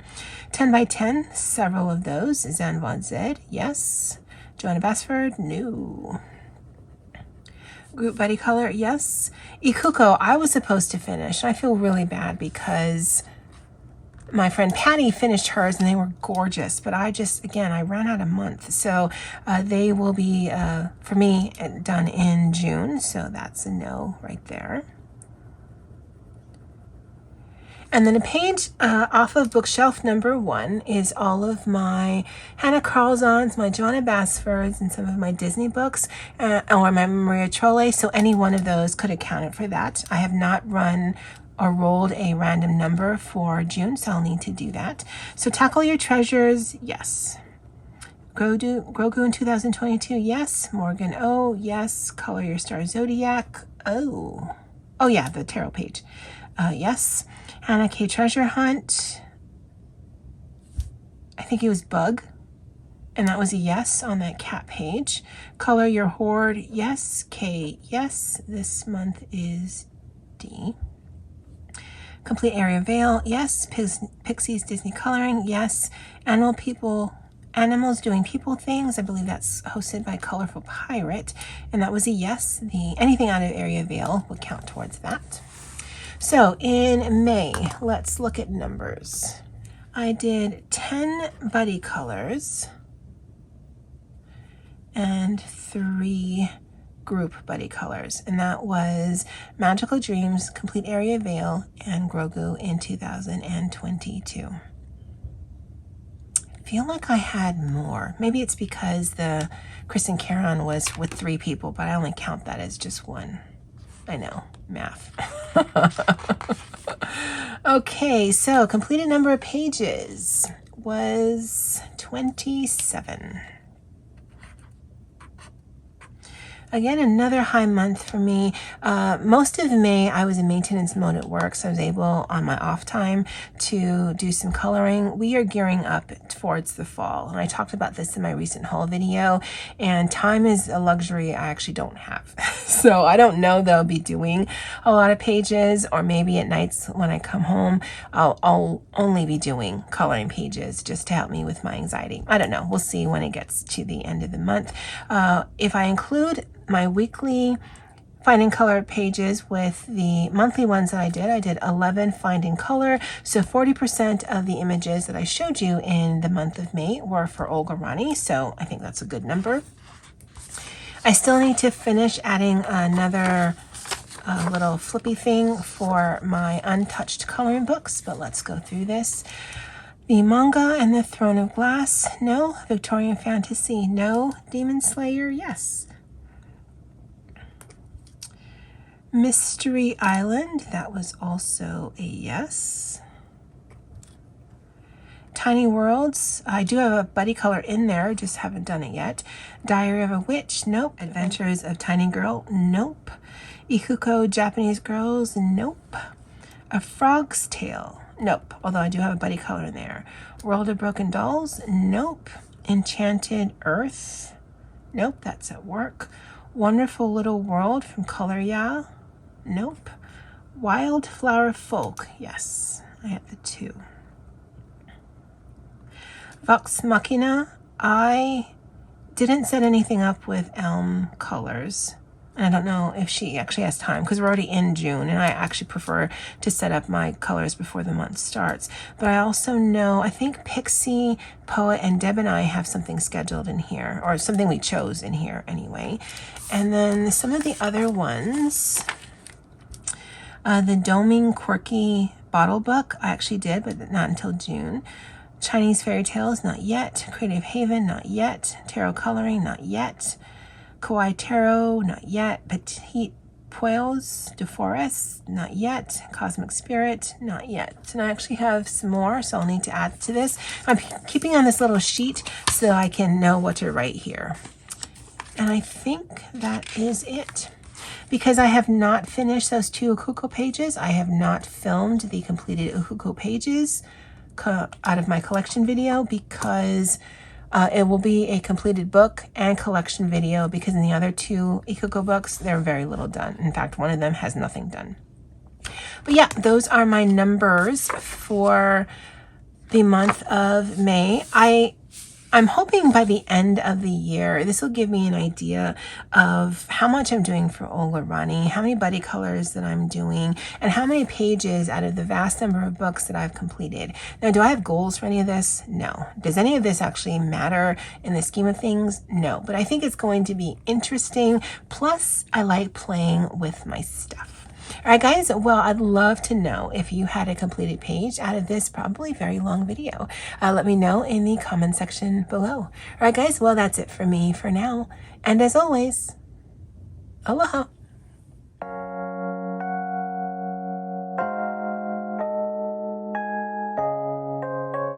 10 by 10, several of those. Zan Von Zed, yes. Joanna Basford, no. Group Buddy Color, yes. Ikuko, I was supposed to finish. I feel really bad because my friend Patty finished hers and they were gorgeous, but I ran out of month. So they will be, for me, done in June. So that's a no right there. And then a page off of bookshelf number 1 is all of my Hannah Carlsons, my Joanna Basfords, and some of my Disney books, or my Maria Trolle. So any one of those could account for that. I have not run or rolled a random number for June, so I'll need to do that. So Tackle Your Treasures, yes. Grogu in 2022, yes. Morgan O, yes. Color Your Star Zodiac, oh yeah, the tarot page, yes. Hannah K. Treasure Hunt, I think it was Bug, and that was a yes on that cat page. Color Your Hoard, yes. K, yes. This month is D. Complete Area Veil, yes. Pixies Disney Coloring, yes. Animals Doing People Things, I believe that's hosted by Colorful Pirate, and that was a yes. Anything out of Area Veil would count towards that. So in May, let's look at numbers. I did 10 buddy colors and 3 group buddy colors, and that was Magical Dreams, Complete Area Veil, and Grogu in 2022. I feel like I had more. Maybe it's because the Chris and Karen was with 3 people, but I only count that as just 1. I know, math. Okay, so completed number of pages was 27. Again, another high month for me. Most of May, I was in maintenance mode at work, so I was able, on my off time, to do some coloring. We are gearing up towards the fall, and I talked about this in my recent haul video, and time is a luxury I actually don't have. So I don't know that I'll be doing a lot of pages, or maybe at nights when I come home, I'll only be doing coloring pages just to help me with my anxiety. I don't know. We'll see when it gets to the end of the month. If I include my weekly Finding Color pages with the monthly ones that I did 11 Finding Color. So 40% of the images that I showed you in the month of May were for Olga Rani. So I think that's a good number. I still need to finish adding another little flippy thing for my untouched coloring books, but let's go through this. The Manga and the Throne of Glass, no. Victorian Fantasy, no. Demon Slayer, yes. Mystery Island, that was also a yes. Tiny Worlds, I do have a buddy color in there, just haven't done it yet. Diary of a Witch, nope. Adventures of Tiny Girl, nope. Ikuko Japanese Girls, nope. A Frog's Tale, nope, although I do have a buddy color in there. World of Broken Dolls, nope. Enchanted Earth, nope, that's at work. Wonderful Little World from Color Ya, nope. Wildflower Folk, yes, I have the 2. Vox Machina, I didn't set anything up with Elm colors. And I don't know if she actually has time because we're already in June and I actually prefer to set up my colors before the month starts. But I also know, I think Pixie, Poet, and Deb and I have something scheduled in here, or something we chose in here anyway. And then some of the other ones, the Doming Quirky Bottle Book, I actually did, but not until June. Chinese Fairy Tales, not yet. Creative Haven, not yet. Tarot Coloring, not yet. Kawaii Tarot, not yet. Petite Poils de Forest, not yet. Cosmic Spirit, not yet. And I actually have some more, so I'll need to add to this. I'm keeping on this little sheet so I can know what to write here. And I think that is it. Because I have not finished those 2 Ukuko pages, I have not filmed the completed Ukuko pages out of my collection video because it will be a completed book and collection video, because in the other 2 Ikuko books, they're very little done. In fact, one of them has nothing done. But yeah, those are my numbers for the month of May. I'm hoping by the end of the year, this will give me an idea of how much I'm doing for Olga Rani, how many buddy colors that I'm doing, and how many pages out of the vast number of books that I've completed. Now, do I have goals for any of this? No. Does any of this actually matter in the scheme of things? No. But I think it's going to be interesting. Plus, I like playing with my stuff. All right, guys, well, I'd love to know if you had a completed page out of this probably very long video. Let me know in the comment section below. All right, guys, well, that's it for me for now. And as always, aloha.